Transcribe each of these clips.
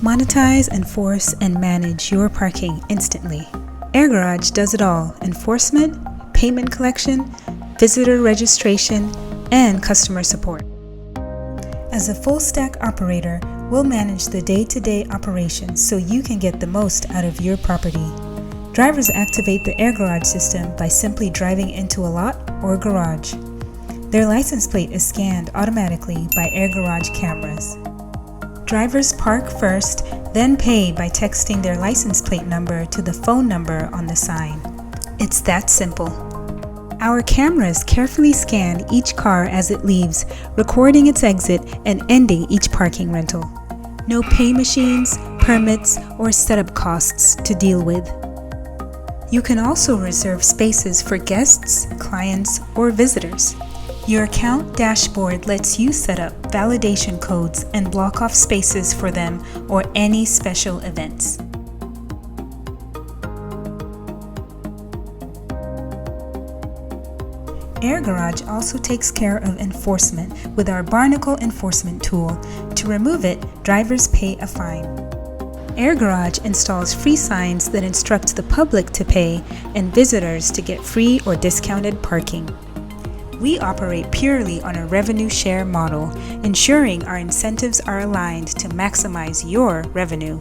Monetize, enforce, and manage your parking instantly. AirGarage does it all: enforcement, payment collection, visitor registration, and customer support. As a full-stack operator, we'll manage the day-to-day operations so you can get the most out of your property. Drivers activate the AirGarage system by simply driving into a lot or garage. Their license plate is scanned automatically by AirGarage cameras. Drivers park first, then pay by texting their license plate number to the phone number on the sign. It's that simple. Our cameras carefully scan each car as it leaves, recording its exit and ending each parking rental. No pay machines, permits, or setup costs to deal with. You can also reserve spaces for guests, clients, or visitors. Your account dashboard lets you set up validation codes and block off spaces for them or any special events. AirGarage also takes care of enforcement with our Barnacle enforcement tool. To remove it, drivers pay a fine. AirGarage installs free signs that instruct the public to pay and visitors to get free or discounted parking. We operate purely on a revenue share model, ensuring our incentives are aligned to maximize your revenue.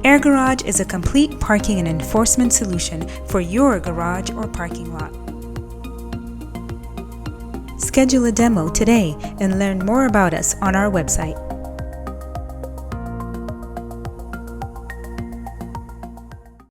AirGarage is a complete parking and enforcement solution for your garage or parking lot. Schedule a demo today and learn more about us on our website.